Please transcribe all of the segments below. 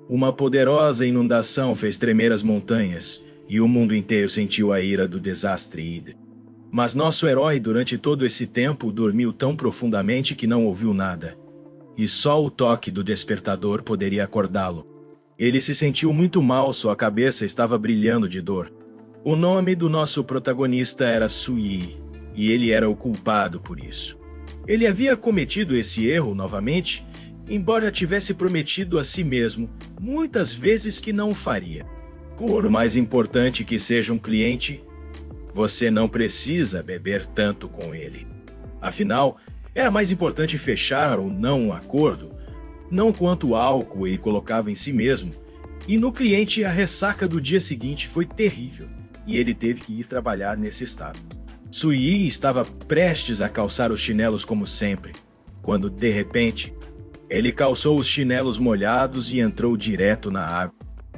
Uma poderosa inundação fez tremer as montanhas, e o mundo inteiro sentiu a ira do desastre hídrico. Mas nosso herói, durante todo esse tempo, dormiu tão profundamente que não ouviu nada. E só o toque do despertador poderia acordá-lo. Ele se sentiu muito mal, sua cabeça estava brilhando de dor. O nome do nosso protagonista era Sui, e ele era o culpado por isso. Ele havia cometido esse erro novamente, embora tivesse prometido a si mesmo muitas vezes que não o faria. Por mais importante que seja um cliente, você não precisa beber tanto com ele. Afinal, era mais importante fechar ou não um acordo, não quanto álcool ele colocava em si mesmo. E no cliente, a ressaca do dia seguinte foi terrível, e ele teve que ir trabalhar nesse estado. Sui estava prestes a calçar os chinelos como sempre, quando, de repente, ele calçou os chinelos molhados e entrou direto na água.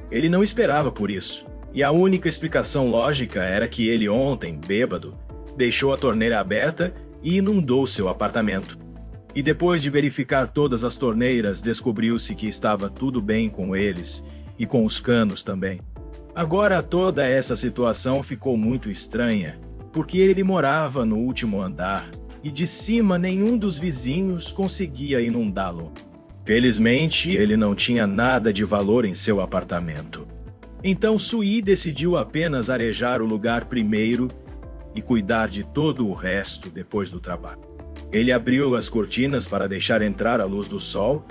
Ele não esperava por isso, e a única explicação lógica era que ele ontem, bêbado, deixou a torneira aberta e inundou seu apartamento. E depois de verificar todas as torneiras, descobriu-se que estava tudo bem com eles e com os canos também. Agora toda essa situação ficou muito estranha, porque ele morava no último andar e de cima nenhum dos vizinhos conseguia inundá-lo. Felizmente, ele não tinha nada de valor em seu apartamento. Então Sui decidiu apenas arejar o lugar primeiro e cuidar de todo o resto depois do trabalho. Ele abriu as cortinas para deixar entrar a luz do sol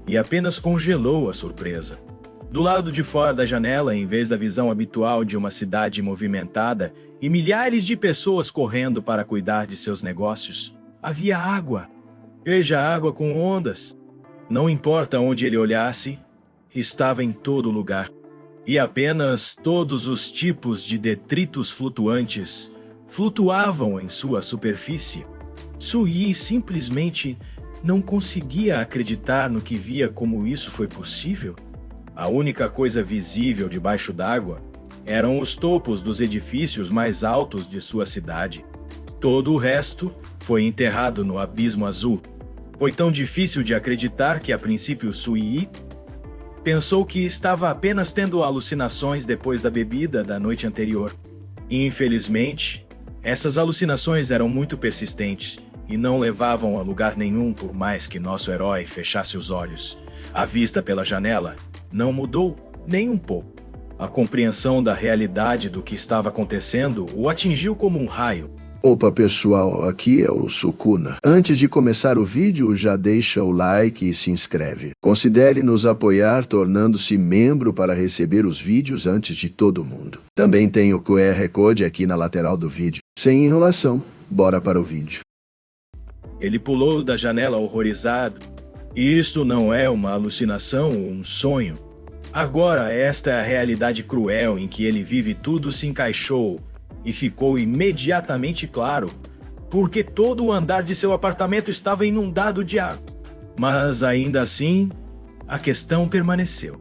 e apenas congelou a surpresa. Do lado de fora da janela, em vez da visão habitual de uma cidade movimentada e milhares de pessoas correndo para cuidar de seus negócios, havia água. Veja a água com ondas. Não importa onde ele olhasse, estava em todo lugar. E apenas todos os tipos de detritos flutuantes flutuavam em sua superfície. Sui simplesmente não conseguia acreditar no que via como isso foi possível. A única coisa visível debaixo d'água eram os topos dos edifícios mais altos de sua cidade. Todo o resto foi enterrado no abismo azul. Foi tão difícil de acreditar que, a princípio, Sui pensou que estava apenas tendo alucinações depois da bebida da noite anterior. Infelizmente, essas alucinações eram muito persistentes e não levavam a lugar nenhum por mais que nosso herói fechasse os olhos. A vista pela janela não mudou nem um pouco. A compreensão da realidade do que estava acontecendo o atingiu como um raio. Opa pessoal, aqui é o Sukuna. Antes de começar o vídeo, já deixa o like e se inscreve. Considere nos apoiar tornando-se membro para receber os vídeos antes de todo mundo. Também tem o QR Code aqui na lateral do vídeo. Sem enrolação, bora para o vídeo. Ele pulou da janela horrorizado. Isto não é uma alucinação ou um sonho. Agora esta é a realidade cruel em que ele vive. Tudo se encaixou e ficou imediatamente claro, porque todo o andar de seu apartamento estava inundado de água. Mas ainda assim, a questão permaneceu.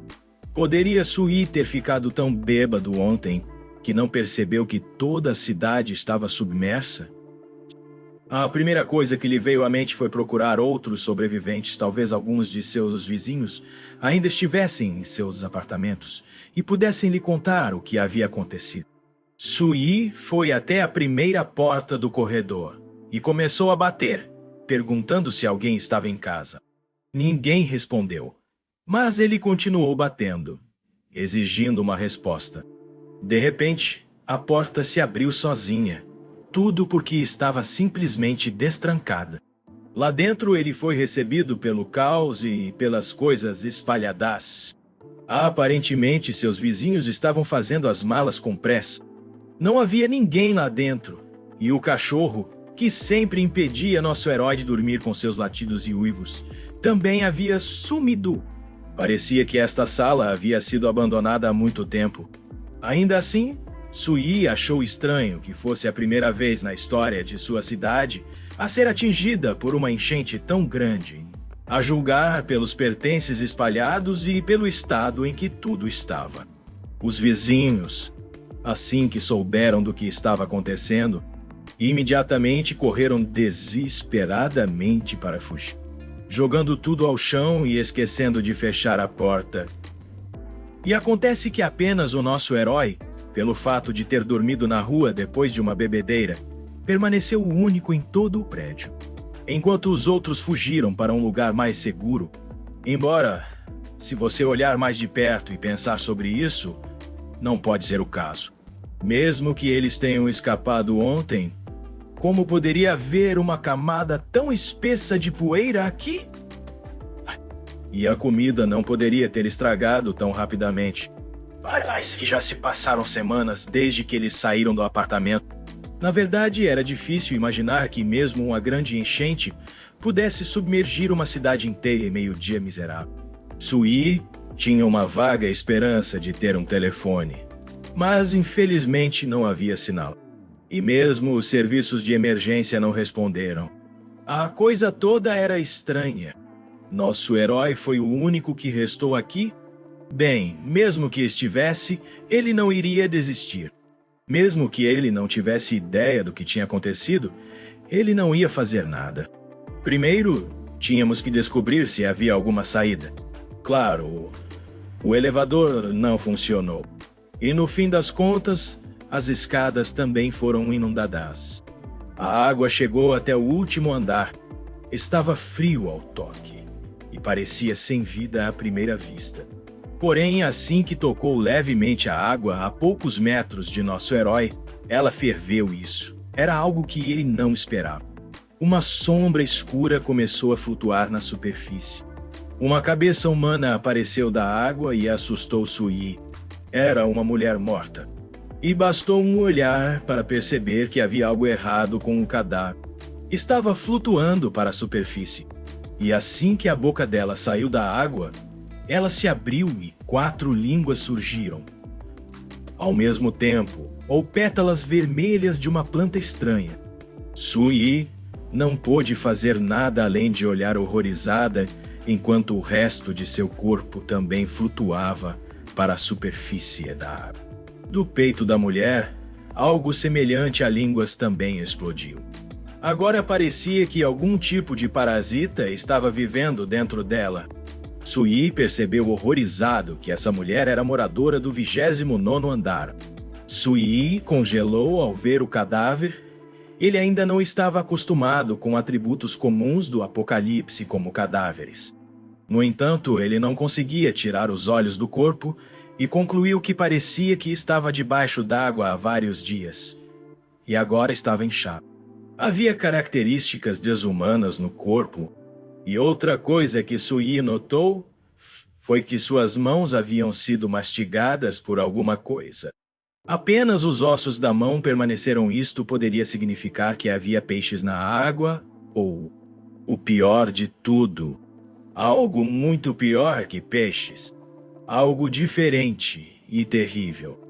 Poderia Sui ter ficado tão bêbado ontem que não percebeu que toda a cidade estava submersa? A primeira coisa que lhe veio à mente foi procurar outros sobreviventes. Talvez alguns de seus vizinhos ainda estivessem em seus apartamentos e pudessem lhe contar o que havia acontecido. Sui foi até a primeira porta do corredor e começou a bater, perguntando se alguém estava em casa. Ninguém respondeu, mas ele continuou batendo, exigindo uma resposta. De repente, a porta se abriu sozinha. Tudo porque estava simplesmente destrancada. Lá dentro ele foi recebido pelo caos e pelas coisas espalhadas. Aparentemente seus vizinhos estavam fazendo as malas com pressa. Não havia ninguém lá dentro, e o cachorro, que sempre impedia nosso herói de dormir com seus latidos e uivos, também havia sumido. Parecia que esta sala havia sido abandonada há muito tempo. Ainda assim, Sui achou estranho que fosse a primeira vez na história de sua cidade a ser atingida por uma enchente tão grande, a julgar pelos pertences espalhados e pelo estado em que tudo estava. Os vizinhos, assim que souberam do que estava acontecendo, imediatamente correram desesperadamente para fugir, jogando tudo ao chão e esquecendo de fechar a porta. E acontece que apenas o nosso herói, pelo fato de ter dormido na rua depois de uma bebedeira, permaneceu o único em todo o prédio, enquanto os outros fugiram para um lugar mais seguro. Embora, se você olhar mais de perto e pensar sobre isso, não pode ser o caso. Mesmo que eles tenham escapado ontem, como poderia haver uma camada tão espessa de poeira aqui? E a comida não poderia ter estragado tão rapidamente. Parece que já se passaram semanas desde que eles saíram do apartamento. Na verdade, era difícil imaginar que mesmo uma grande enchente pudesse submergir uma cidade inteira em meio-dia miserável. Sui tinha uma vaga esperança de ter um telefone, mas infelizmente não havia sinal. E mesmo os serviços de emergência não responderam. A coisa toda era estranha. Nosso herói foi o único que restou aqui? Bem, mesmo que estivesse, ele não iria desistir. Mesmo que ele não tivesse ideia do que tinha acontecido, ele não ia fazer nada. Primeiro, tínhamos que descobrir se havia alguma saída. Claro, o elevador não funcionou. E no fim das contas, as escadas também foram inundadas. A água chegou até o último andar. Estava frio ao toque e parecia sem vida à primeira vista. Porém, assim que tocou levemente a água a poucos metros de nosso herói, ela ferveu isso. Era algo que ele não esperava. Uma sombra escura começou a flutuar na superfície. Uma cabeça humana apareceu da água e assustou Sui. Era uma mulher morta. E bastou um olhar para perceber que havia algo errado com o cadáver. Estava flutuando para a superfície. E assim que a boca dela saiu da água, ela se abriu e 4 línguas surgiram. Ao mesmo tempo, ou pétalas vermelhas de uma planta estranha. Sui não pôde fazer nada além de olhar horrorizada, enquanto o resto de seu corpo também flutuava para a superfície da água. Do peito da mulher, algo semelhante a línguas também explodiu. Agora parecia que algum tipo de parasita estava vivendo dentro dela. Sui percebeu horrorizado que essa mulher era moradora do 29º andar. Sui congelou ao ver o cadáver. Ele ainda não estava acostumado com atributos comuns do apocalipse como cadáveres. No entanto, ele não conseguia tirar os olhos do corpo e concluiu que parecia que estava debaixo d'água há vários dias. E agora estava inchado. Havia características desumanas no corpo, e outra coisa que Sui notou foi que suas mãos haviam sido mastigadas por alguma coisa. Apenas os ossos da mão permaneceram. Isto poderia significar que havia peixes na água, ou, o pior de tudo, algo muito pior que peixes. Algo diferente e terrível.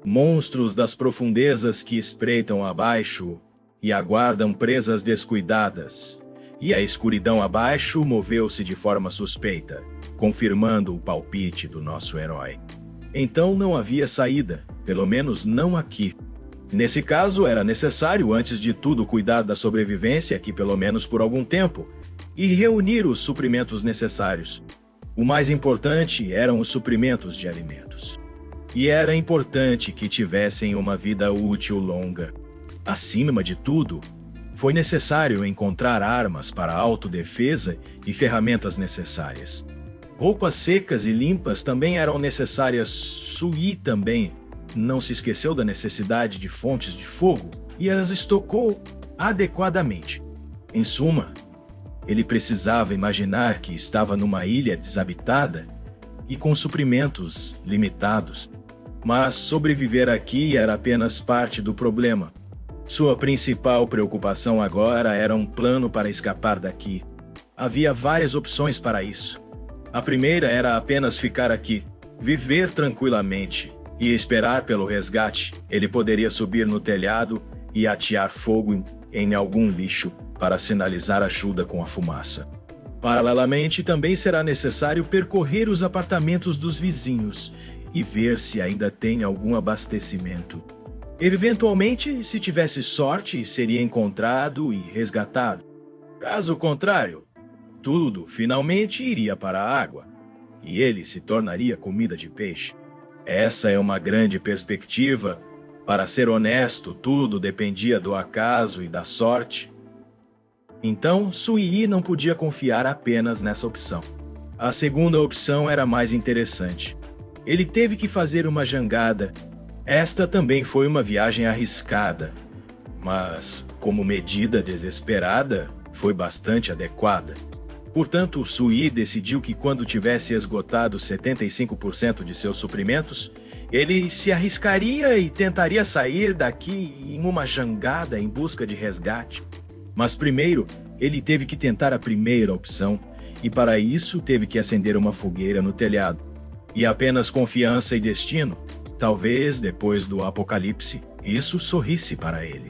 Monstros das profundezas que espreitam abaixo e aguardam presas descuidadas. E a escuridão abaixo moveu-se de forma suspeita, confirmando o palpite do nosso herói. Então não havia saída, pelo menos não aqui. Nesse caso, era necessário, antes de tudo, cuidar da sobrevivência aqui pelo menos por algum tempo, e reunir os suprimentos necessários. O mais importante eram os suprimentos de alimentos. E era importante que tivessem uma vida útil longa. Acima de tudo, foi necessário encontrar armas para autodefesa e ferramentas necessárias. Roupas secas e limpas também eram necessárias. Sui também não se esqueceu da necessidade de fontes de fogo e as estocou adequadamente. Em suma, ele precisava imaginar que estava numa ilha desabitada e com suprimentos limitados. Mas sobreviver aqui era apenas parte do problema. Sua principal preocupação agora era um plano para escapar daqui. Havia várias opções para isso. A primeira era apenas ficar aqui, viver tranquilamente e esperar pelo resgate. Ele poderia subir no telhado e atear fogo em algum lixo para sinalizar ajuda com a fumaça. Paralelamente, também será necessário percorrer os apartamentos dos vizinhos e ver se ainda tem algum abastecimento. Eventualmente, se tivesse sorte, seria encontrado e resgatado. Caso contrário, tudo finalmente iria para a água, e ele se tornaria comida de peixe. Essa é uma grande perspectiva. Para ser honesto, tudo dependia do acaso e da sorte. Então, Sui não podia confiar apenas nessa opção. A segunda opção era mais interessante. Ele teve que fazer uma jangada. Esta também foi uma viagem arriscada, mas, como medida desesperada, foi bastante adequada. Portanto, Sui decidiu que quando tivesse esgotado 75% de seus suprimentos, ele se arriscaria e tentaria sair daqui em uma jangada em busca de resgate. Mas primeiro, ele teve que tentar a primeira opção, e para isso teve que acender uma fogueira no telhado. E apenas confiança e destino, talvez depois do apocalipse, isso sorrisse para ele.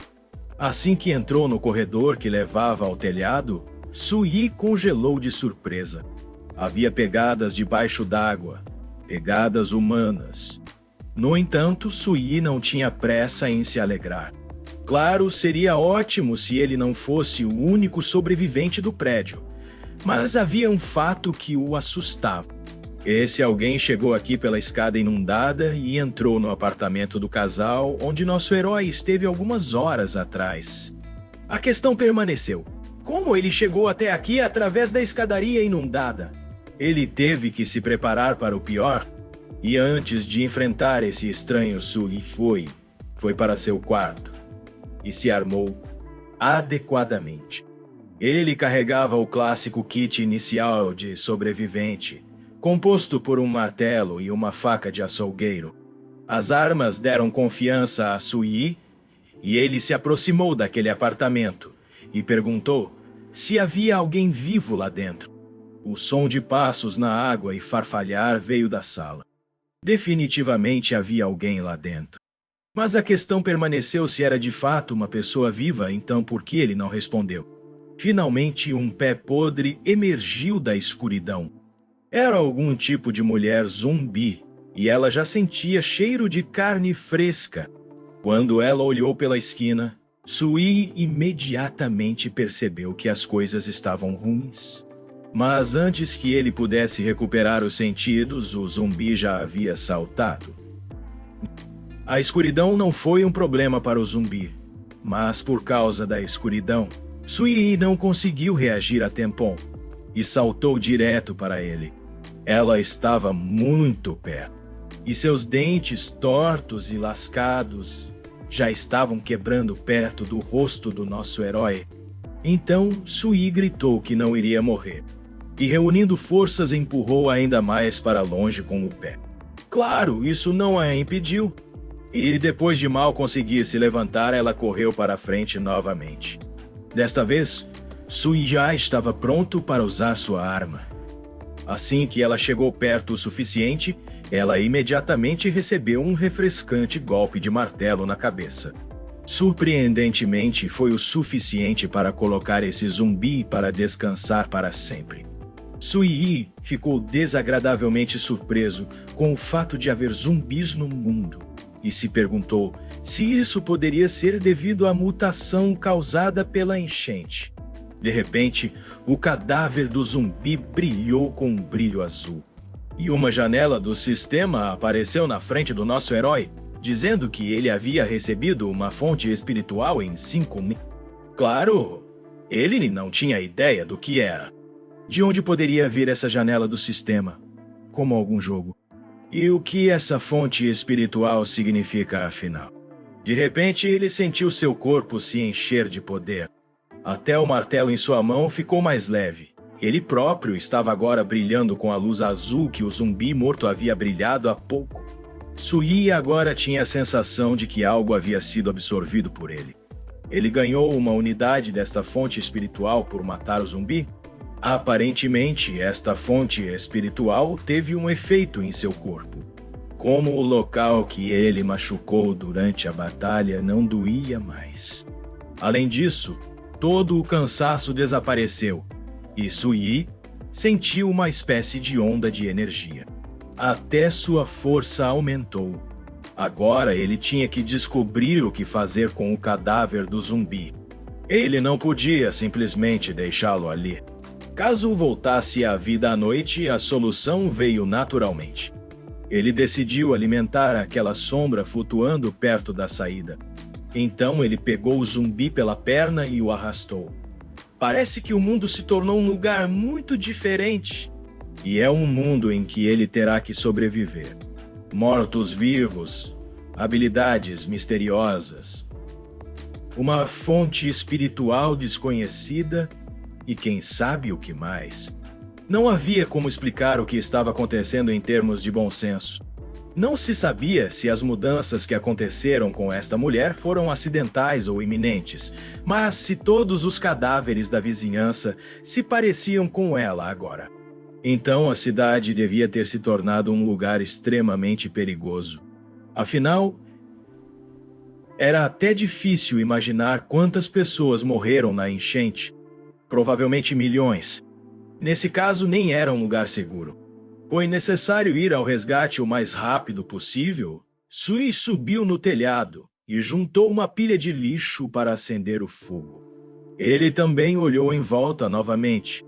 Assim que entrou no corredor que levava ao telhado, Sui congelou de surpresa. Havia pegadas debaixo d'água, pegadas humanas. No entanto, Sui não tinha pressa em se alegrar. Claro, seria ótimo se ele não fosse o único sobrevivente do prédio, mas havia um fato que o assustava. Esse alguém chegou aqui pela escada inundada e entrou no apartamento do casal, onde nosso herói esteve algumas horas atrás. A questão permaneceu. Como ele chegou até aqui através da escadaria inundada? Ele teve que se preparar para o pior. E antes de enfrentar esse estranho Sui foi para seu quarto e se armou adequadamente. Ele carregava o clássico kit inicial de sobrevivente, composto por um martelo e uma faca de açougueiro. As armas deram confiança a Sui e ele se aproximou daquele apartamento e perguntou se havia alguém vivo lá dentro. O som de passos na água e farfalhar veio da sala. Definitivamente havia alguém lá dentro. Mas a questão permaneceu se era de fato uma pessoa viva, então por que ele não respondeu? Finalmente, um pé podre emergiu da escuridão. Era algum tipo de mulher zumbi, e ela já sentia cheiro de carne fresca. Quando ela olhou pela esquina, Sui imediatamente percebeu que as coisas estavam ruins. Mas antes que ele pudesse recuperar os sentidos, o zumbi já havia saltado. A escuridão não foi um problema para o zumbi, mas por causa da escuridão, Sui não conseguiu reagir a tempo e saltou direto para ele. Ela estava muito perto, e seus dentes tortos e lascados já estavam quebrando perto do rosto do nosso herói. Então, Sui gritou que não iria morrer. E reunindo forças empurrou ainda mais para longe com o pé. Claro, isso não a impediu. E depois de mal conseguir se levantar, ela correu para a frente novamente. Desta vez, Sui já estava pronto para usar sua arma. Assim que ela chegou perto o suficiente, ela imediatamente recebeu um refrescante golpe de martelo na cabeça. Surpreendentemente, foi o suficiente para colocar esse zumbi para descansar para sempre. Sui ficou desagradavelmente surpreso com o fato de haver zumbis no mundo e se perguntou se isso poderia ser devido à mutação causada pela enchente. De repente, o cadáver do zumbi brilhou com um brilho azul. E uma janela do sistema apareceu na frente do nosso herói, dizendo que ele havia recebido uma fonte espiritual em 5 minutos. Claro, ele não tinha ideia do que era. De onde poderia vir essa janela do sistema? Como algum jogo. E o que essa fonte espiritual significa, afinal? De repente, ele sentiu seu corpo se encher de poder. Até o martelo em sua mão ficou mais leve. Ele próprio estava agora brilhando com a luz azul que o zumbi morto havia brilhado há pouco. Sui agora tinha a sensação de que algo havia sido absorvido por ele. Ele ganhou uma unidade desta fonte espiritual por matar o zumbi? Aparentemente, esta fonte espiritual teve um efeito em seu corpo. Como o local que ele machucou durante a batalha não doía mais. Além disso, todo o cansaço desapareceu, e Sui sentiu uma espécie de onda de energia. Até sua força aumentou. Agora ele tinha que descobrir o que fazer com o cadáver do zumbi. Ele não podia simplesmente deixá-lo ali. Caso voltasse à vida à noite, a solução veio naturalmente. Ele decidiu alimentar aquela sombra flutuando perto da saída. Então ele pegou o zumbi pela perna e o arrastou. Parece que o mundo se tornou um lugar muito diferente. E é um mundo em que ele terá que sobreviver. Mortos-vivos, habilidades misteriosas, uma fonte espiritual desconhecida e quem sabe o que mais. Não havia como explicar o que estava acontecendo em termos de bom senso. Não se sabia se as mudanças que aconteceram com esta mulher foram acidentais ou iminentes, mas se todos os cadáveres da vizinhança se pareciam com ela agora. Então a cidade devia ter se tornado um lugar extremamente perigoso. Afinal, era até difícil imaginar quantas pessoas morreram na enchente. Provavelmente milhões. Nesse caso, nem era um lugar seguro. Foi necessário ir ao resgate o mais rápido possível. Sui subiu no telhado e juntou uma pilha de lixo para acender o fogo. Ele também olhou em volta novamente.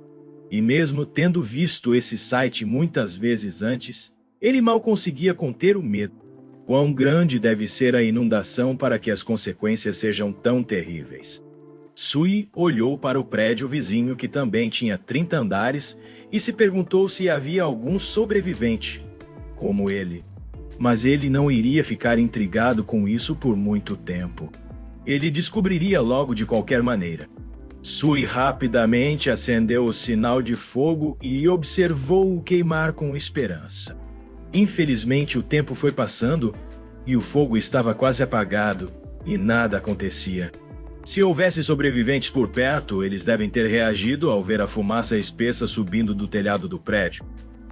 E mesmo tendo visto esse site muitas vezes antes, ele mal conseguia conter o medo. Quão grande deve ser a inundação para que as consequências sejam tão terríveis? Sui olhou para o prédio vizinho que também tinha 30 andares e se perguntou se havia algum sobrevivente, como ele. Mas ele não iria ficar intrigado com isso por muito tempo. Ele descobriria logo de qualquer maneira. Sui rapidamente acendeu o sinal de fogo e observou-o queimar com esperança. Infelizmente o tempo foi passando e o fogo estava quase apagado e nada acontecia. Se houvesse sobreviventes por perto, eles devem ter reagido ao ver a fumaça espessa subindo do telhado do prédio.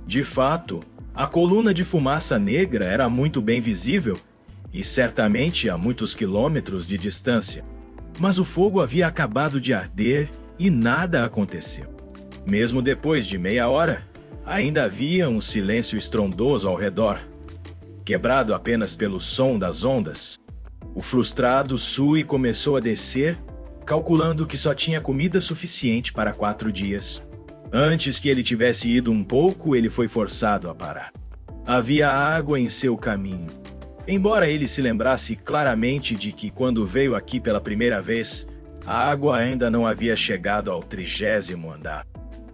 De fato, a coluna de fumaça negra era muito bem visível e certamente a muitos quilômetros de distância. Mas o fogo havia acabado de arder e nada aconteceu. Mesmo depois de meia hora, ainda havia um silêncio estrondoso ao redor, quebrado apenas pelo som das ondas. O frustrado Sui começou a descer, calculando que só tinha comida suficiente para 4 dias. Antes que ele tivesse ido um pouco, ele foi forçado a parar. Havia água em seu caminho. Embora ele se lembrasse claramente de que quando veio aqui pela primeira vez, a água ainda não havia chegado ao 30º andar.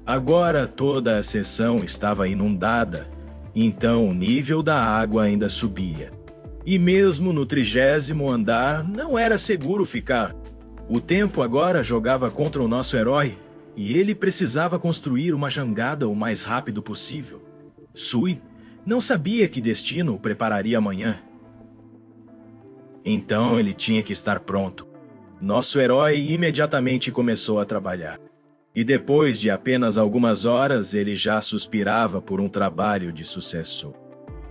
Agora toda a seção estava inundada, então o nível da água ainda subia. E mesmo no 30º andar, não era seguro ficar. O tempo agora jogava contra o nosso herói, e ele precisava construir uma jangada o mais rápido possível. Sui não sabia que destino o prepararia amanhã. Então ele tinha que estar pronto. Nosso herói imediatamente começou a trabalhar. E depois de apenas algumas horas, ele já suspirava por um trabalho de sucesso.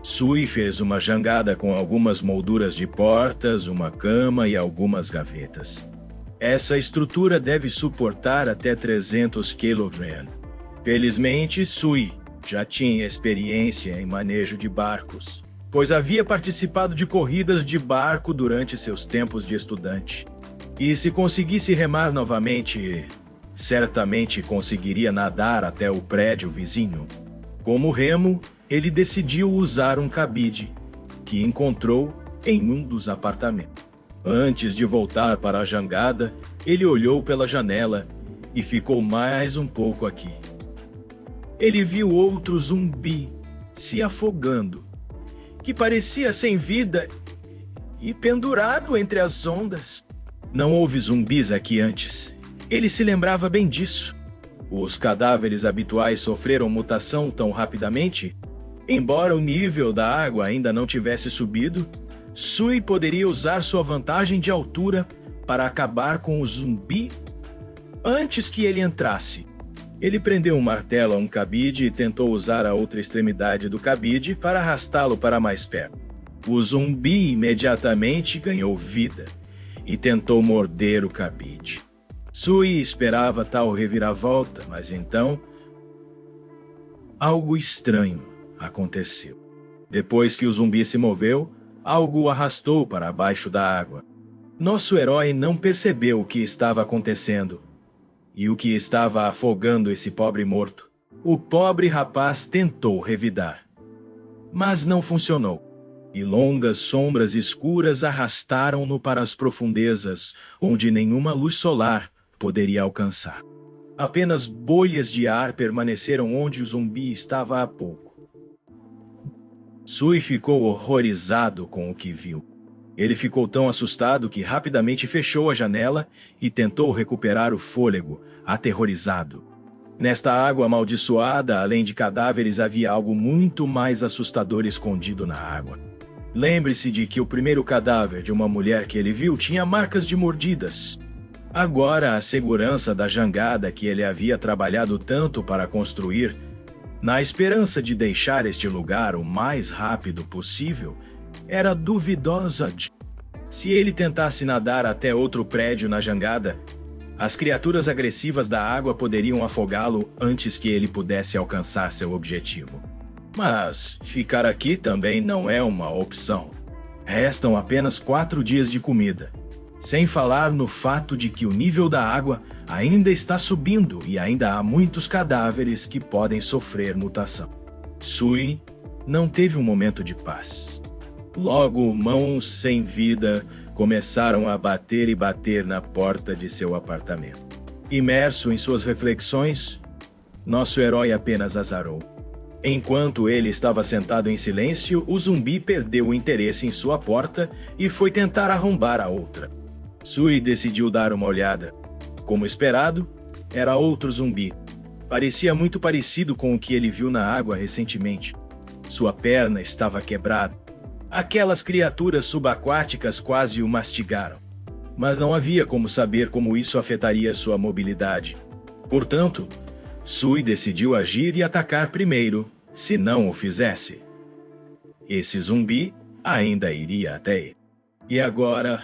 Sui fez uma jangada com algumas molduras de portas, uma cama e algumas gavetas. Essa estrutura deve suportar até 300 kg. Felizmente, Sui já tinha experiência em manejo de barcos, pois havia participado de corridas de barco durante seus tempos de estudante. E se conseguisse remar novamente, certamente conseguiria nadar até o prédio vizinho. Como remo, ele decidiu usar um cabide, que encontrou em um dos apartamentos. Antes de voltar para a jangada, ele olhou pela janela e ficou mais um pouco aqui. Ele viu outro zumbi se afogando, que parecia sem vida e pendurado entre as ondas. Não houve zumbis aqui antes. Ele se lembrava bem disso. Os cadáveres habituais sofreram mutação tão rapidamente. Embora o nível da água ainda não tivesse subido, Sui poderia usar sua vantagem de altura para acabar com o zumbi antes que ele entrasse. Ele prendeu um martelo a um cabide e tentou usar a outra extremidade do cabide para arrastá-lo para mais perto. O zumbi imediatamente ganhou vida e tentou morder o cabide. Sui esperava tal reviravolta, mas então algo estranho aconteceu. Depois que o zumbi se moveu, algo o arrastou para baixo da água. Nosso herói não percebeu o que estava acontecendo e o que estava afogando esse pobre morto. O pobre rapaz tentou revidar. Mas não funcionou. E longas sombras escuras arrastaram-no para as profundezas, onde nenhuma luz solar poderia alcançar. Apenas bolhas de ar permaneceram onde o zumbi estava há pouco. Sui ficou horrorizado com o que viu. Ele ficou tão assustado que rapidamente fechou a janela e tentou recuperar o fôlego, aterrorizado. Nesta água amaldiçoada, além de cadáveres, havia algo muito mais assustador escondido na água. Lembre-se de que o primeiro cadáver de uma mulher que ele viu tinha marcas de mordidas. Agora, a segurança da jangada que ele havia trabalhado tanto para construir, na esperança de deixar este lugar o mais rápido possível, era duvidosa. Se ele tentasse nadar até outro prédio na jangada, as criaturas agressivas da água poderiam afogá-lo antes que ele pudesse alcançar seu objetivo. Mas ficar aqui também não é uma opção. Restam apenas 4 dias de comida, sem falar no fato de que o nível da água ainda está subindo e ainda há muitos cadáveres que podem sofrer mutação. Sui não teve um momento de paz. Logo, mãos sem vida começaram a bater e bater na porta de seu apartamento. Imerso em suas reflexões, nosso herói apenas azarou. Enquanto ele estava sentado em silêncio, o zumbi perdeu o interesse em sua porta e foi tentar arrombar a outra. Sui decidiu dar uma olhada. Como esperado, era outro zumbi. Parecia muito parecido com o que ele viu na água recentemente. Sua perna estava quebrada. Aquelas criaturas subaquáticas quase o mastigaram. Mas não havia como saber como isso afetaria sua mobilidade. Portanto, Sui decidiu agir e atacar primeiro, se não o fizesse. Esse zumbi ainda iria até ele. E agora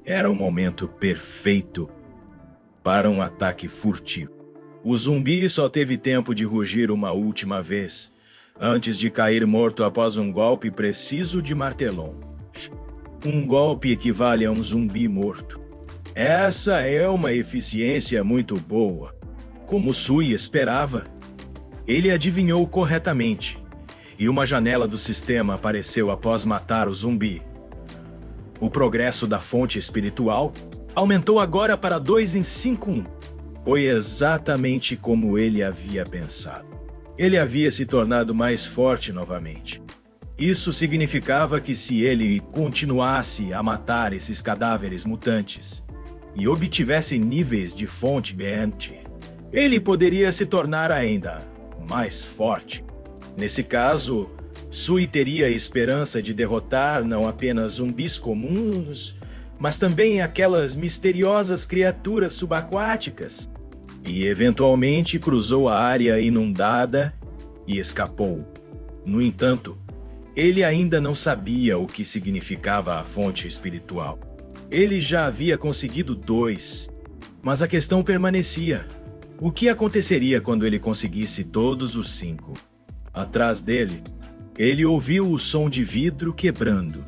era o momento perfeito para um ataque furtivo. O zumbi só teve tempo de rugir uma última vez, antes de cair morto após um golpe preciso de martelão. Um golpe equivale a um zumbi morto. Essa é uma eficiência muito boa. Como Sui esperava, ele adivinhou corretamente, e uma janela do sistema apareceu após matar o zumbi. O progresso da fonte espiritual aumentou agora para 2 em 5. Foi exatamente como ele havia pensado. Ele havia se tornado mais forte novamente. Isso significava que se ele continuasse a matar esses cadáveres mutantes e obtivesse níveis de fonte mente, ele poderia se tornar ainda mais forte. Nesse caso, Sui teria a esperança de derrotar não apenas zumbis comuns, mas também aquelas misteriosas criaturas subaquáticas. E eventualmente cruzou a área inundada e escapou. No entanto, ele ainda não sabia o que significava a fonte espiritual. Ele já havia conseguido 2, mas a questão permanecia. O que aconteceria quando ele conseguisse todos os 5? Atrás dele, ele ouviu o som de vidro quebrando,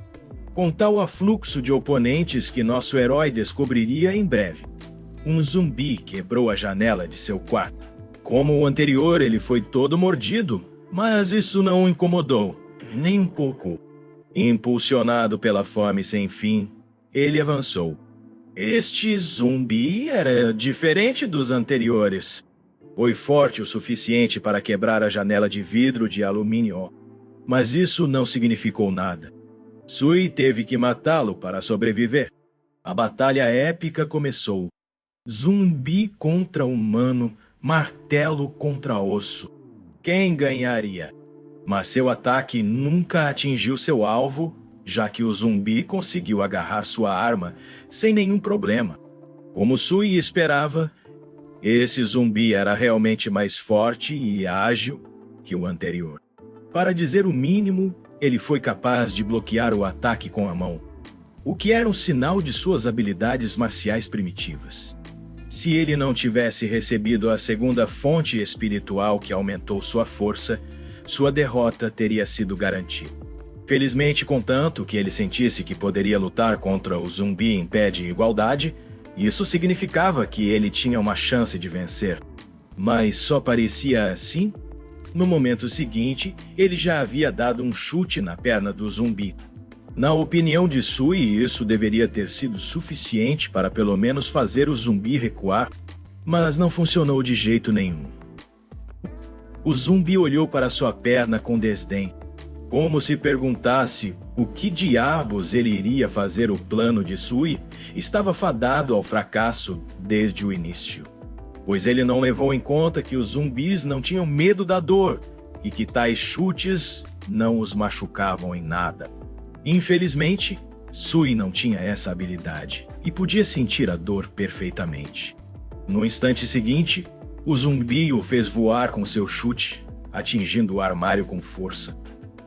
com tal afluxo de oponentes que nosso herói descobriria em breve. Um zumbi quebrou a janela de seu quarto. Como o anterior, ele foi todo mordido, mas isso não o incomodou, nem um pouco. Impulsionado pela fome sem fim, ele avançou. Este zumbi era diferente dos anteriores. Foi forte o suficiente para quebrar a janela de vidro de alumínio, mas isso não significou nada. Sui teve que matá-lo para sobreviver. A batalha épica começou. Zumbi contra humano, martelo contra osso. Quem ganharia? Mas seu ataque nunca atingiu seu alvo, já que o zumbi conseguiu agarrar sua arma sem nenhum problema. Como Sui esperava, esse zumbi era realmente mais forte e ágil que o anterior. Para dizer o mínimo, ele foi capaz de bloquear o ataque com a mão, o que era um sinal de suas habilidades marciais primitivas. Se ele não tivesse recebido a segunda fonte espiritual que aumentou sua força, sua derrota teria sido garantida. Felizmente, contanto que ele sentisse que poderia lutar contra o zumbi em pé de igualdade, isso significava que ele tinha uma chance de vencer. Mas só parecia assim? No momento seguinte, ele já havia dado um chute na perna do zumbi. Na opinião de Sui, isso deveria ter sido suficiente para pelo menos fazer o zumbi recuar, mas não funcionou de jeito nenhum. O zumbi olhou para sua perna com desdém, como se perguntasse o que diabos ele iria fazer. O plano de Sui estava fadado ao fracasso desde o início, pois ele não levou em conta que os zumbis não tinham medo da dor e que tais chutes não os machucavam em nada. Infelizmente, Sui não tinha essa habilidade e podia sentir a dor perfeitamente. No instante seguinte, o zumbi o fez voar com seu chute, atingindo o armário com força.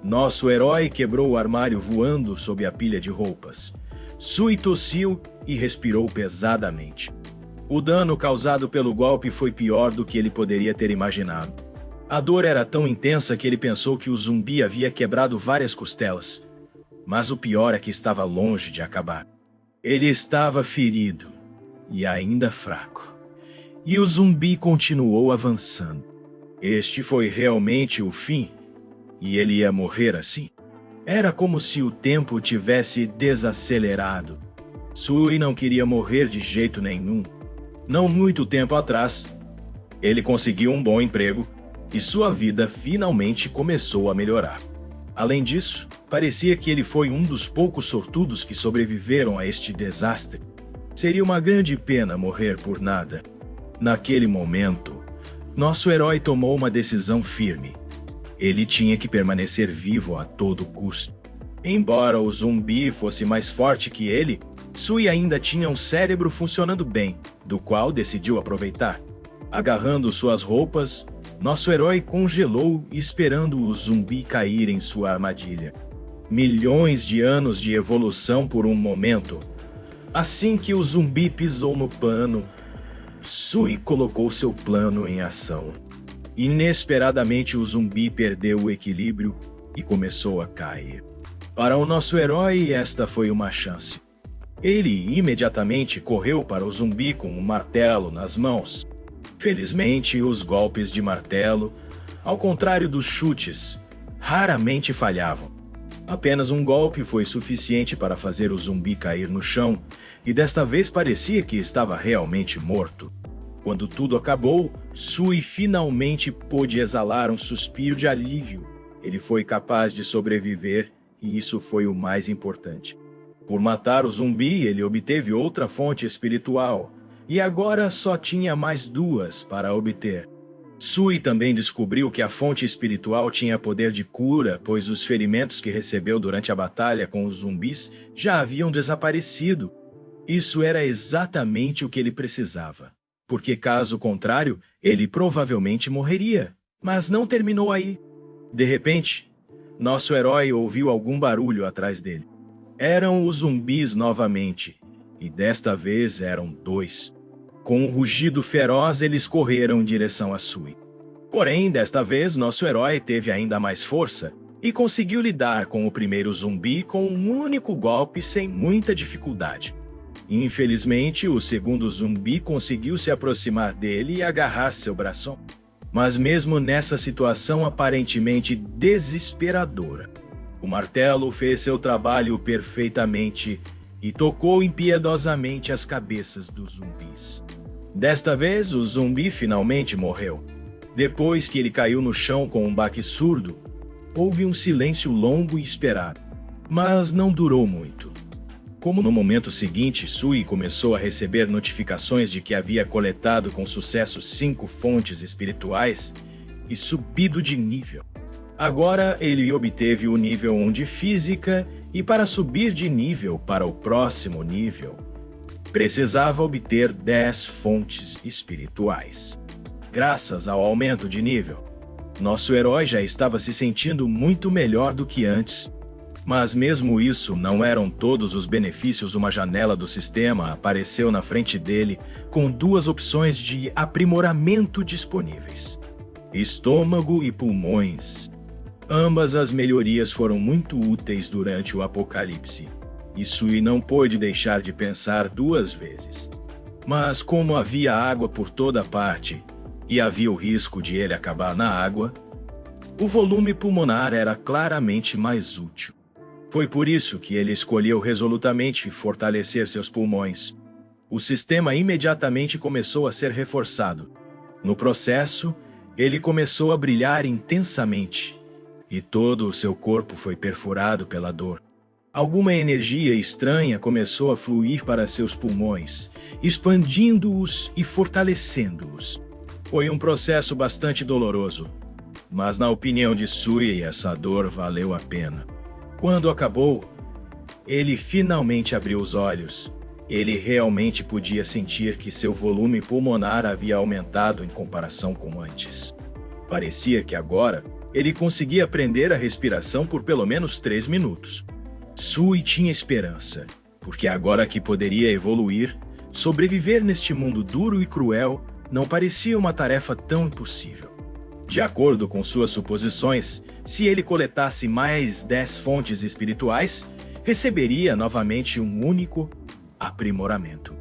Nosso herói quebrou o armário voando sob a pilha de roupas. Sui tossiu e respirou pesadamente. O dano causado pelo golpe foi pior do que ele poderia ter imaginado. A dor era tão intensa que ele pensou que o zumbi havia quebrado várias costelas. Mas o pior é que estava longe de acabar. Ele estava ferido e ainda fraco. E o zumbi continuou avançando. Este foi realmente o fim, e ele ia morrer assim. Era como se o tempo tivesse desacelerado. Sui não queria morrer de jeito nenhum. Não muito tempo atrás, ele conseguiu um bom emprego e sua vida finalmente começou a melhorar. Além disso, parecia que ele foi um dos poucos sortudos que sobreviveram a este desastre. Seria uma grande pena morrer por nada. Naquele momento, nosso herói tomou uma decisão firme. Ele tinha que permanecer vivo a todo custo. Embora o zumbi fosse mais forte que ele, Sui ainda tinha um cérebro funcionando bem, do qual decidiu aproveitar. Agarrando suas roupas, nosso herói congelou, esperando o zumbi cair em sua armadilha. Milhões de anos de evolução por um momento. Assim que o zumbi pisou no pano, Sui colocou seu plano em ação. Inesperadamente, o zumbi perdeu o equilíbrio e começou a cair. Para o nosso herói, esta foi uma chance. Ele imediatamente correu para o zumbi com um martelo nas mãos. Felizmente, os golpes de martelo, ao contrário dos chutes, raramente falhavam. Apenas um golpe foi suficiente para fazer o zumbi cair no chão, e desta vez parecia que estava realmente morto. Quando tudo acabou, Sui finalmente pôde exalar um suspiro de alívio. Ele foi capaz de sobreviver, e isso foi o mais importante. Por matar o zumbi, ele obteve outra fonte espiritual, e agora só tinha mais duas para obter. Sui também descobriu que a fonte espiritual tinha poder de cura, pois os ferimentos que recebeu durante a batalha com os zumbis já haviam desaparecido. Isso era exatamente o que ele precisava, porque caso contrário, ele provavelmente morreria. Mas não terminou aí. De repente, nosso herói ouviu algum barulho atrás dele. Eram os zumbis novamente, e desta vez eram dois. Com um rugido feroz, eles correram em direção a Sui. Porém, desta vez, nosso herói teve ainda mais força e conseguiu lidar com o primeiro zumbi com um único golpe sem muita dificuldade. Infelizmente, o segundo zumbi conseguiu se aproximar dele e agarrar seu braço. Mas mesmo nessa situação aparentemente desesperadora, o martelo fez seu trabalho perfeitamente e tocou impiedosamente as cabeças dos zumbis. Desta vez, o zumbi finalmente morreu. Depois que ele caiu no chão com um baque surdo, houve um silêncio longo e esperado, mas não durou muito. Como no momento seguinte, Sui começou a receber notificações de que havia coletado com sucesso 5 fontes espirituais e subido de nível. Agora ele obteve o nível 1 de física e para subir de nível para o próximo nível, precisava obter 10 fontes espirituais. Graças ao aumento de nível, nosso herói já estava se sentindo muito melhor do que antes. Mas mesmo isso não eram todos os benefícios. Uma janela do sistema apareceu na frente dele com 2 opções de aprimoramento disponíveis: estômago e pulmões. Ambas as melhorias foram muito úteis durante o apocalipse, e Sui não pôde deixar de pensar 2 vezes. Mas como havia água por toda parte, e havia o risco de ele acabar na água, O volume pulmonar era claramente mais útil. Foi por isso que ele escolheu resolutamente fortalecer seus pulmões. O sistema imediatamente começou a ser reforçado. No processo, ele começou a brilhar intensamente, e todo o seu corpo foi perfurado pela dor. Alguma energia estranha começou a fluir para seus pulmões, expandindo-os e fortalecendo-os. Foi um processo bastante doloroso, mas na opinião de Sui, essa dor valeu a pena. Quando acabou, ele finalmente abriu os olhos. Ele realmente podia sentir que seu volume pulmonar havia aumentado em comparação com antes. Parecia que agora ele conseguia prender a respiração por pelo menos 3 minutos. Sui tinha esperança, porque agora que poderia evoluir, sobreviver neste mundo duro e cruel não parecia uma tarefa tão impossível. De acordo com suas suposições, se ele coletasse mais 10 fontes espirituais, receberia novamente um único aprimoramento.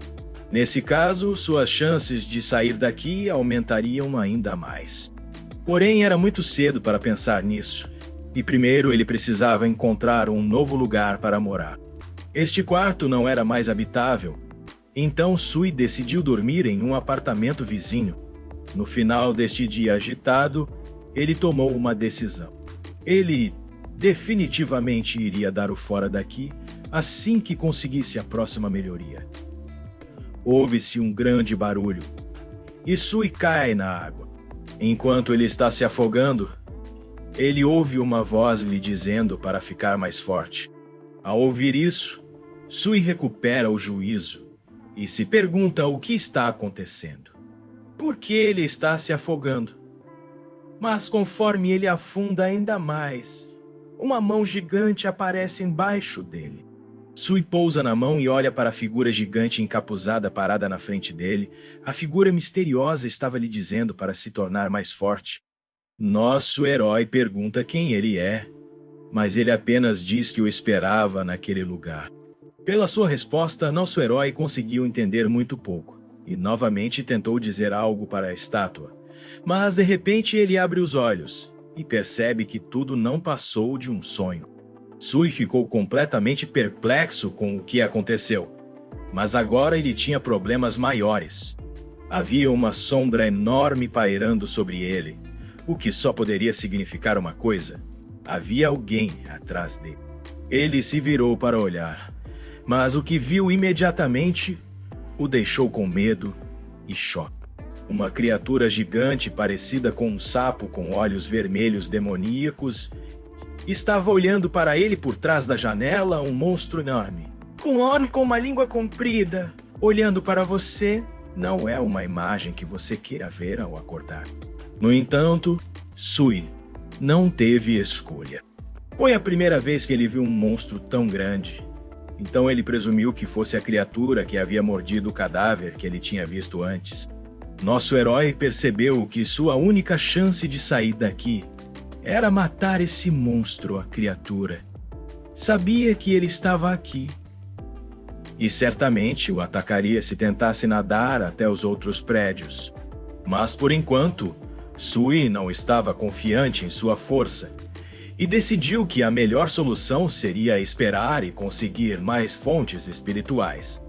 Nesse caso, suas chances de sair daqui aumentariam ainda mais. Porém, era muito cedo para pensar nisso, e primeiro ele precisava encontrar um novo lugar para morar. Este quarto não era mais habitável, então Sui decidiu dormir em um apartamento vizinho. No final deste dia agitado, ele tomou uma decisão. Ele definitivamente iria dar o fora daqui assim que conseguisse a próxima melhoria. Ouve-se um grande barulho, e Sui cai na água. Enquanto ele está se afogando, ele ouve uma voz lhe dizendo para ficar mais forte. Ao ouvir isso, Sui recupera o juízo e se pergunta o que está acontecendo. Por que ele está se afogando? Mas conforme ele afunda ainda mais, uma mão gigante aparece embaixo dele. Sui pousa na mão e olha para a figura gigante encapuzada parada na frente dele. A figura misteriosa estava lhe dizendo para se tornar mais forte. Nosso herói pergunta quem ele é, mas ele apenas diz que o esperava naquele lugar. Pela sua resposta, nosso herói conseguiu entender muito pouco, e novamente tentou dizer algo para a estátua. Mas de repente ele abre os olhos e percebe que tudo não passou de um sonho. Sui ficou completamente perplexo com o que aconteceu, mas agora ele tinha problemas maiores. Havia uma sombra enorme pairando sobre ele, o que só poderia significar uma coisa: havia alguém atrás dele. Ele se virou para olhar, mas o que viu imediatamente o deixou com medo e choque. Uma criatura gigante parecida com um sapo com olhos vermelhos demoníacos estava olhando para ele por trás da janela, um monstro enorme. Um homem com uma língua comprida, olhando para você, não é uma imagem que você queira ver ao acordar. No entanto, Sui não teve escolha. Foi a primeira vez que ele viu um monstro tão grande. Então ele presumiu que fosse a criatura que havia mordido o cadáver que ele tinha visto antes. Nosso herói percebeu que sua única chance de sair daqui era matar esse monstro, a criatura. Sabia que ele estava aqui. E certamente o atacaria se tentasse nadar até os outros prédios. Mas por enquanto, Sui não estava confiante em sua força e decidiu que a melhor solução seria esperar e conseguir mais fontes espirituais.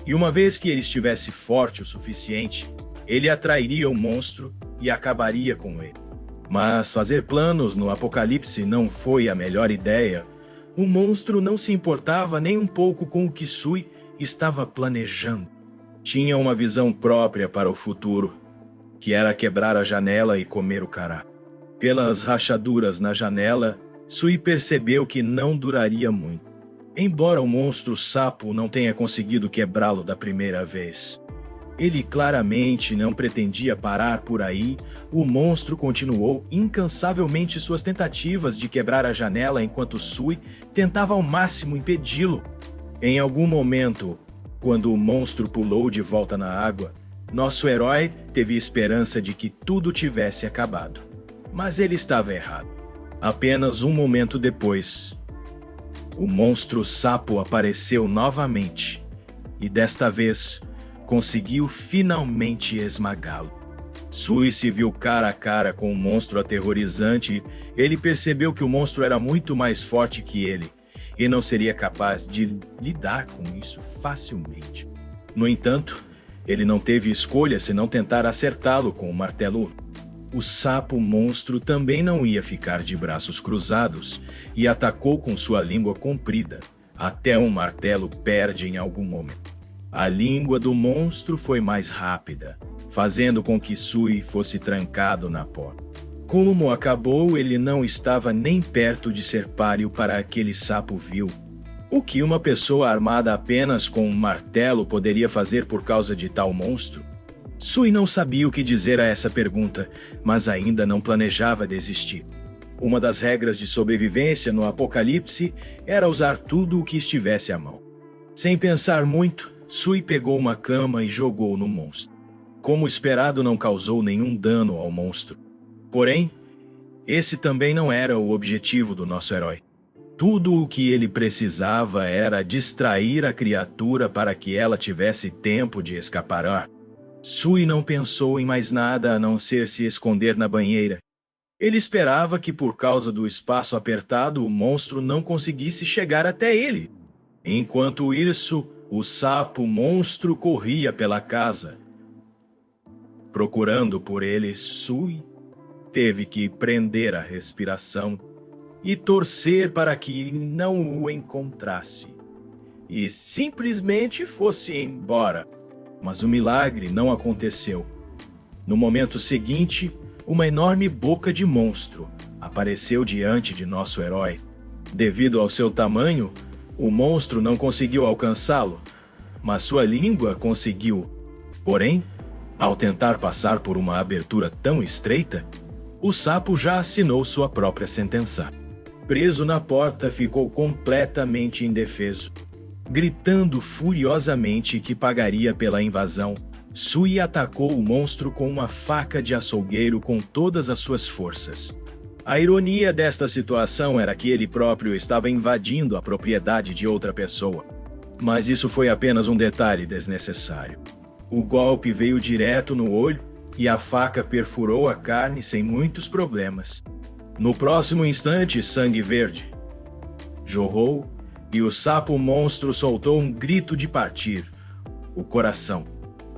E uma vez que ele estivesse forte o suficiente, ele atrairia o monstro e acabaria com ele. Mas fazer planos no apocalipse não foi a melhor ideia. O monstro não se importava nem um pouco com o que Sui estava planejando. Tinha uma visão própria para o futuro, que era quebrar a janela e comer o cará. Pelas rachaduras na janela, Sui percebeu que não duraria muito. Embora o monstro sapo não tenha conseguido quebrá-lo da primeira vez, ele claramente não pretendia parar por aí. O monstro continuou incansavelmente suas tentativas de quebrar a janela enquanto Sui tentava ao máximo impedi-lo. Em algum momento, quando o monstro pulou de volta na água, nosso herói teve esperança de que tudo tivesse acabado. Mas ele estava errado. Apenas um momento depois, o monstro sapo apareceu novamente, e desta vez conseguiu finalmente esmagá-lo. Sui se viu cara a cara com um monstro aterrorizante. Ele percebeu que o monstro era muito mais forte que ele e não seria capaz de lidar com isso facilmente. No entanto, ele não teve escolha senão tentar acertá-lo com o martelo. O sapo monstro também não ia ficar de braços cruzados e atacou com sua língua comprida, até um martelo perde em algum momento. A língua do monstro foi mais rápida, fazendo com que Sui fosse trancado na porta. Como acabou, ele não estava nem perto de ser páreo para aquele sapo vil. O que uma pessoa armada apenas com um martelo poderia fazer por causa de tal monstro? Sui não sabia o que dizer a essa pergunta, mas ainda não planejava desistir. Uma das regras de sobrevivência no apocalipse era usar tudo o que estivesse à mão. Sem pensar muito, Sui pegou uma cama e jogou no monstro. Como esperado, não causou nenhum dano ao monstro. Porém, esse também não era o objetivo do nosso herói. Tudo o que ele precisava era distrair a criatura para que ela tivesse tempo de escapar. Sui não pensou em mais nada a não ser se esconder na banheira. Ele esperava que, por causa do espaço apertado, o monstro não conseguisse chegar até ele. Enquanto isso, o sapo monstro corria pela casa. Procurando por ele, Sui teve que prender a respiração e torcer para que não o encontrasse e simplesmente fosse embora. Mas o milagre não aconteceu. No momento seguinte, uma enorme boca de monstro apareceu diante de nosso herói. Devido ao seu tamanho, o monstro não conseguiu alcançá-lo, mas sua língua conseguiu. Porém, ao tentar passar por uma abertura tão estreita, o sapo já assinou sua própria sentença. Preso na porta, ficou completamente indefeso. Gritando furiosamente que pagaria pela invasão, Sui atacou o monstro com uma faca de açougueiro com todas as suas forças. A ironia desta situação era que ele próprio estava invadindo a propriedade de outra pessoa. Mas isso foi apenas um detalhe desnecessário. O golpe veio direto no olho e a faca perfurou a carne sem muitos problemas. No próximo instante, sangue verde jorrou e o sapo monstro soltou um grito de partir o coração.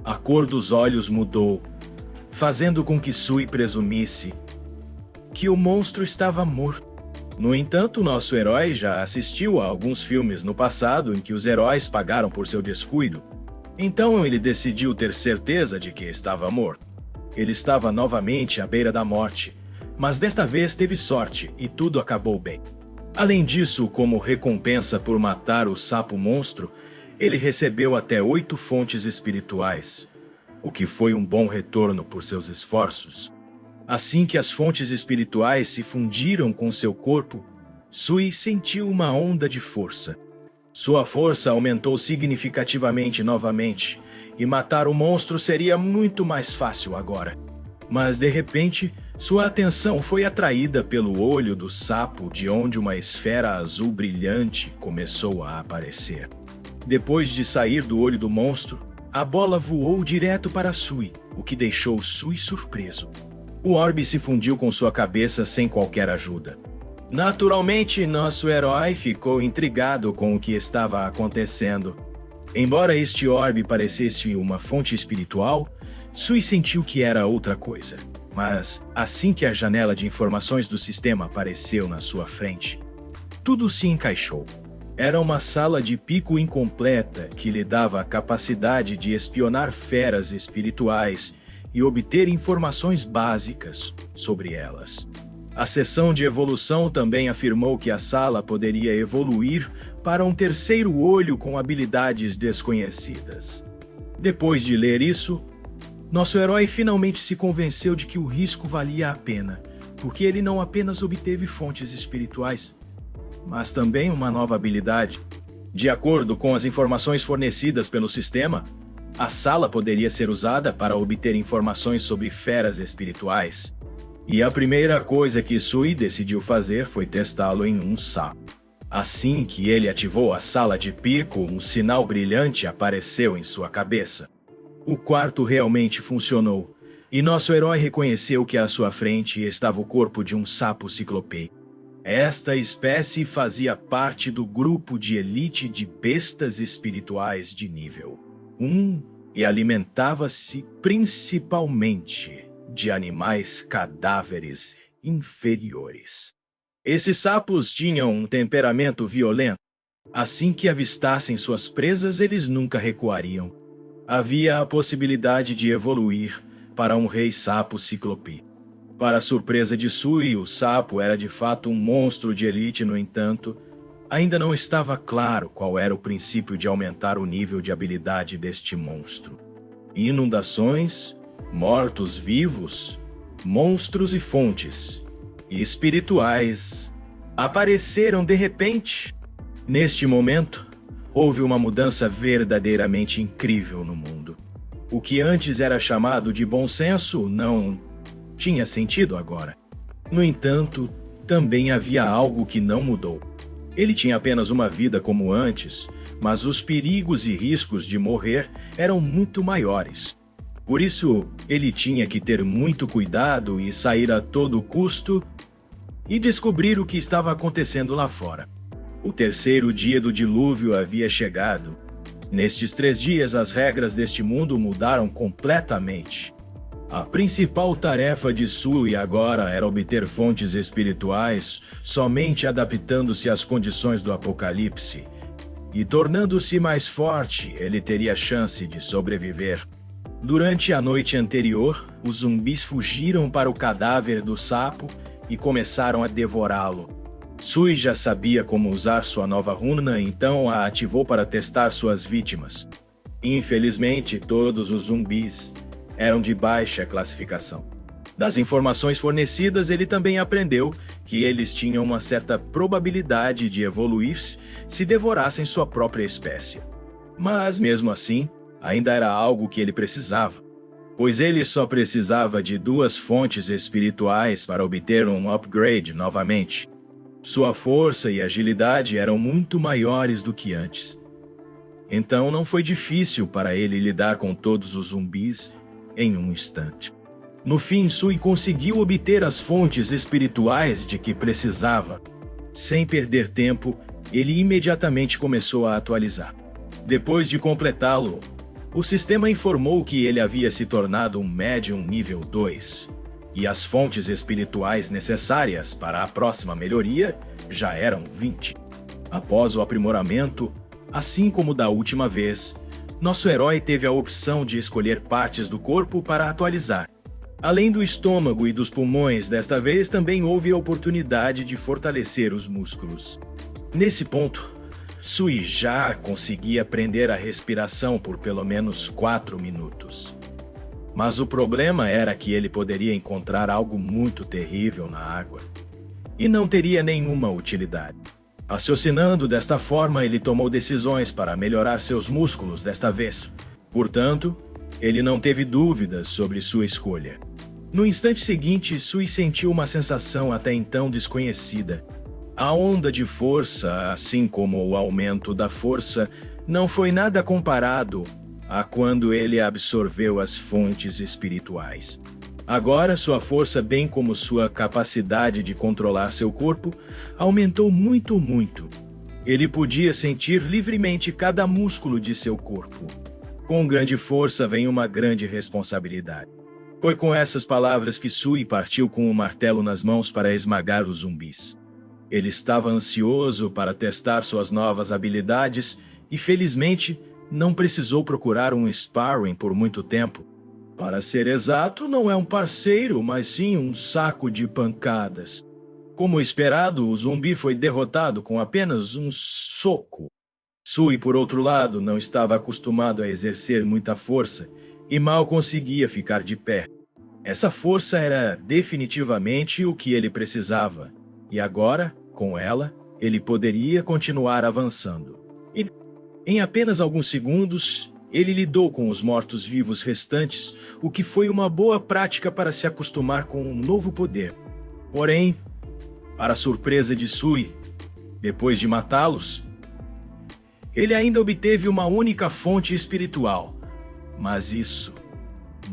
A cor dos olhos mudou, fazendo com que Sui presumisse que o monstro estava morto. No entanto, nosso herói já assistiu a alguns filmes no passado em que os heróis pagaram por seu descuido. Então ele decidiu ter certeza de que estava morto. Ele estava novamente à beira da morte, mas desta vez teve sorte e tudo acabou bem. Além disso, como recompensa por matar o sapo monstro, ele recebeu até 8 fontes espirituais, o que foi um bom retorno por seus esforços. Assim que as fontes espirituais se fundiram com seu corpo, Sui sentiu uma onda de força. Sua força aumentou significativamente novamente, e matar o monstro seria muito mais fácil agora. Mas de repente, sua atenção foi atraída pelo olho do sapo, de onde uma esfera azul brilhante começou a aparecer. Depois de sair do olho do monstro, a bola voou direto para Sui, o que deixou Sui surpreso. O orbe se fundiu com sua cabeça sem qualquer ajuda. Naturalmente, nosso herói ficou intrigado com o que estava acontecendo. Embora este orbe parecesse uma fonte espiritual, Sui sentiu que era outra coisa. Mas, assim que a janela de informações do sistema apareceu na sua frente, tudo se encaixou. Era uma sala de pico incompleta que lhe dava a capacidade de espionar feras espirituais e obter informações básicas sobre elas. A seção de evolução também afirmou que a sala poderia evoluir para um terceiro olho com habilidades desconhecidas. Depois de ler isso, nosso herói finalmente se convenceu de que o risco valia a pena, porque ele não apenas obteve fontes espirituais, mas também uma nova habilidade. De acordo com as informações fornecidas pelo sistema, a sala poderia ser usada para obter informações sobre feras espirituais. E a primeira coisa que Sui decidiu fazer foi testá-lo em um sapo. Assim que ele ativou a sala de pico, um sinal brilhante apareceu em sua cabeça. O quarto realmente funcionou, E nosso herói reconheceu que à sua frente estava o corpo de um sapo ciclopeu. Esta espécie fazia parte do grupo de elite de bestas espirituais de nível 1 e alimentava-se principalmente de animais cadáveres inferiores. Esses sapos tinham um temperamento violento. Assim que avistassem suas presas, eles nunca recuariam. Havia a possibilidade de evoluir para um rei sapo ciclope. Para a surpresa de Sui, o sapo era de fato um monstro de elite, no entanto, ainda não estava claro qual era o princípio de aumentar o nível de habilidade deste monstro. Inundações, mortos-vivos, monstros e fontes espirituais apareceram de repente. Neste momento, houve uma mudança verdadeiramente incrível no mundo. O que antes era chamado de bom senso não tinha sentido agora. No entanto, também havia algo que não mudou. Ele tinha apenas uma vida como antes, mas os perigos e riscos de morrer eram muito maiores. Por isso, ele tinha que ter muito cuidado e sair a todo custo e descobrir o que estava acontecendo lá fora. O terceiro dia do dilúvio havia chegado. Nestes 3 dias, as regras deste mundo mudaram completamente. A principal tarefa de Sui agora era obter fontes espirituais, somente adaptando-se às condições do apocalipse. E tornando-se mais forte, ele teria chance de sobreviver. Durante a noite anterior, os zumbis fugiram para o cadáver do sapo e começaram a devorá-lo. Sui já sabia como usar sua nova runa, então a ativou para testar suas vítimas. Infelizmente, todos os zumbis eram de baixa classificação. Das informações fornecidas, ele também aprendeu que eles tinham uma certa probabilidade de evoluir se devorassem sua própria espécie. Mas, mesmo assim, ainda era algo que ele precisava, pois ele só precisava de 2 fontes espirituais para obter um upgrade novamente. Sua força e agilidade eram muito maiores do que antes. Então não foi difícil para ele lidar com todos os zumbis em um instante. No fim, Sui conseguiu obter as fontes espirituais de que precisava. Sem perder tempo, ele imediatamente começou a atualizar. Depois de completá-lo, o sistema informou que ele havia se tornado um médium nível 2, e as fontes espirituais necessárias para a próxima melhoria já eram 20. Após o aprimoramento, assim como da última vez, nosso herói teve a opção de escolher partes do corpo para atualizar. Além do estômago e dos pulmões, desta vez também houve a oportunidade de fortalecer os músculos. Nesse ponto, Sui já conseguia prender a respiração por pelo menos 4 minutos. Mas o problema era que ele poderia encontrar algo muito terrível na água e não teria nenhuma utilidade. Raciocinando desta forma, ele tomou decisões para melhorar seus músculos desta vez. Portanto, ele não teve dúvidas sobre sua escolha. No instante seguinte, Sui sentiu uma sensação até então desconhecida. A onda de força, assim como o aumento da força, não foi nada comparado a quando ele absorveu as fontes espirituais. Agora, sua força, bem como sua capacidade de controlar seu corpo, aumentou muito. Ele podia sentir livremente cada músculo de seu corpo. Com grande força vem uma grande responsabilidade. Foi com essas palavras que Sui partiu com o martelo nas mãos para esmagar os zumbis. Ele estava ansioso para testar suas novas habilidades e, felizmente, não precisou procurar um sparring por muito tempo. Para ser exato, não é um parceiro, mas sim um saco de pancadas. Como esperado, o zumbi foi derrotado com apenas um soco. Sui, por outro lado, não estava acostumado a exercer muita força e mal conseguia ficar de pé. Essa força era definitivamente o que ele precisava, e agora, com ela, ele poderia continuar avançando. E, em apenas alguns segundos, ele lidou com os mortos-vivos restantes, o que foi uma boa prática para se acostumar com um novo poder. Porém, para a surpresa de Sui, depois de matá-los, ele ainda obteve uma única fonte espiritual, mas isso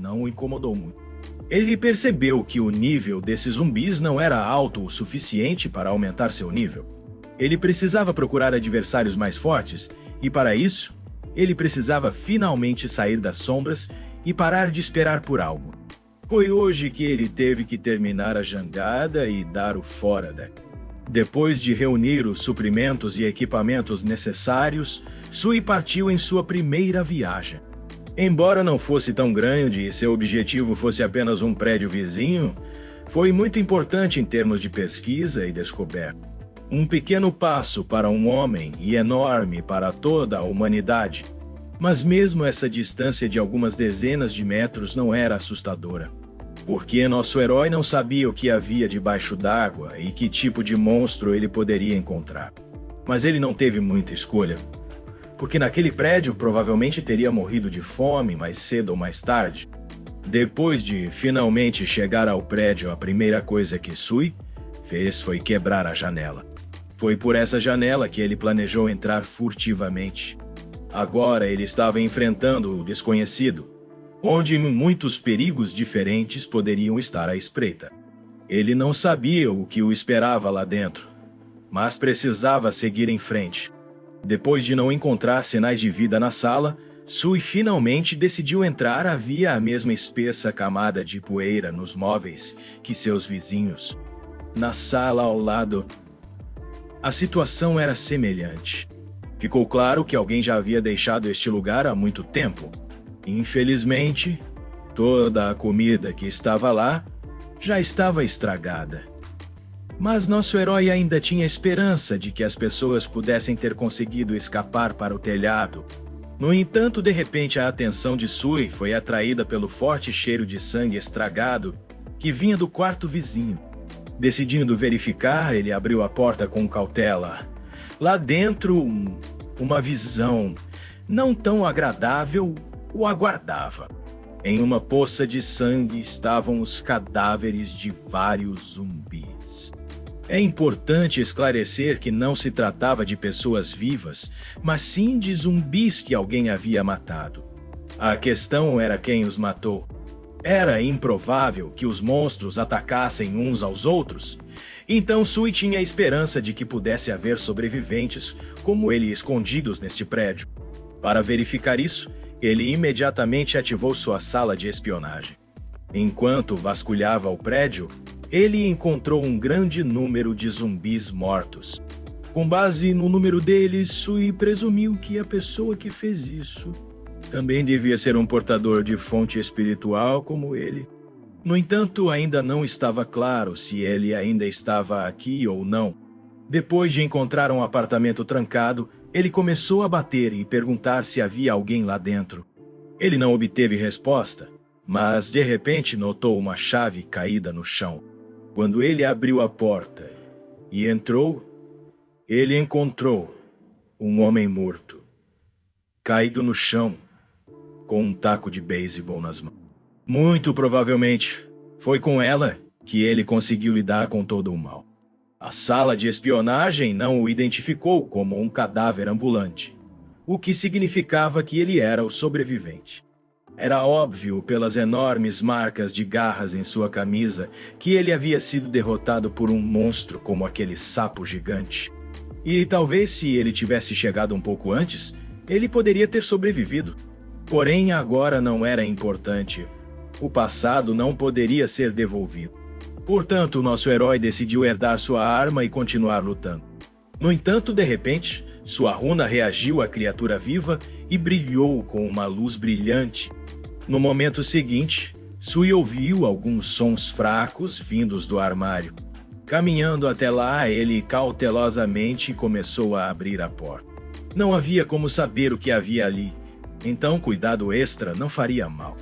não o incomodou muito. Ele percebeu que o nível desses zumbis não era alto o suficiente para aumentar seu nível. Ele precisava procurar adversários mais fortes, e para isso, ele precisava finalmente sair das sombras e parar de esperar por algo. Foi hoje que ele teve que terminar a jangada e dar o fora daqui. Depois de reunir os suprimentos e equipamentos necessários, Sui partiu em sua primeira viagem. Embora não fosse tão grande e seu objetivo fosse apenas um prédio vizinho, foi muito importante em termos de pesquisa e descoberta. Um pequeno passo para um homem e enorme para toda a humanidade. Mas mesmo essa distância de algumas dezenas de metros não era assustadora. Porque nosso herói não sabia o que havia debaixo d'água e que tipo de monstro ele poderia encontrar. Mas ele não teve muita escolha. Porque naquele prédio provavelmente teria morrido de fome mais cedo ou mais tarde. Depois de finalmente chegar ao prédio, a primeira coisa que Sui fez foi quebrar a janela. Foi por essa janela que ele planejou entrar furtivamente. Agora ele estava enfrentando o desconhecido, onde muitos perigos diferentes poderiam estar à espreita. Ele não sabia o que o esperava lá dentro, mas precisava seguir em frente. Depois de não encontrar sinais de vida na sala, Sui finalmente decidiu entrar. Havia a mesma espessa camada de poeira nos móveis que seus vizinhos. Na sala ao lado, a situação era semelhante. Ficou claro que alguém já havia deixado este lugar há muito tempo. Infelizmente, toda a comida que estava lá já estava estragada. Mas nosso herói ainda tinha esperança de que as pessoas pudessem ter conseguido escapar para o telhado. No entanto, de repente a atenção de Sui foi atraída pelo forte cheiro de sangue estragado que vinha do quarto vizinho. Decidindo verificar, ele abriu a porta com cautela. Lá dentro, uma visão não tão agradável o aguardava. Em uma poça de sangue estavam os cadáveres de vários zumbis. É importante esclarecer que não se tratava de pessoas vivas, mas sim de zumbis que alguém havia matado. A questão era quem os matou. Era improvável que os monstros atacassem uns aos outros, então Sui tinha a esperança de que pudesse haver sobreviventes como ele escondidos neste prédio. Para verificar isso, ele imediatamente ativou sua sala de espionagem. Enquanto vasculhava o prédio, ele encontrou um grande número de zumbis mortos. Com base no número deles, Sui presumiu que a pessoa que fez isso também devia ser um portador de fonte espiritual como ele. No entanto, ainda não estava claro se ele ainda estava aqui ou não. Depois de encontrar um apartamento trancado, ele começou a bater e perguntar se havia alguém lá dentro. Ele não obteve resposta, mas de repente notou uma chave caída no chão. Quando ele abriu a porta e entrou, ele encontrou um homem morto, caído no chão, com um taco de beisebol nas mãos. Muito provavelmente, foi com ela que ele conseguiu lidar com todo o mal. A sala de espionagem não o identificou como um cadáver ambulante, o que significava que ele era o sobrevivente. Era óbvio pelas enormes marcas de garras em sua camisa que ele havia sido derrotado por um monstro como aquele sapo gigante. E talvez se ele tivesse chegado um pouco antes, ele poderia ter sobrevivido. Porém, agora não era importante. O passado não poderia ser devolvido. Portanto, nosso herói decidiu herdar sua arma e continuar lutando. No entanto, de repente, sua runa reagiu à criatura viva e brilhou com uma luz brilhante. No momento seguinte, Sui ouviu alguns sons fracos vindos do armário. Caminhando até lá, ele cautelosamente começou a abrir a porta. Não havia como saber o que havia ali, então cuidado extra não faria mal.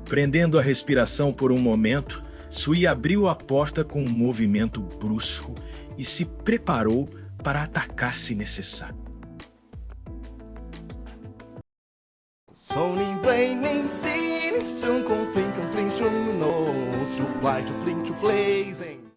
Prendendo a respiração por um momento, Sui abriu a porta com um movimento brusco e se preparou para atacar se necessário. Sony blaming scene, soon conflink, conflink, no, to fly, to flink, to flazing.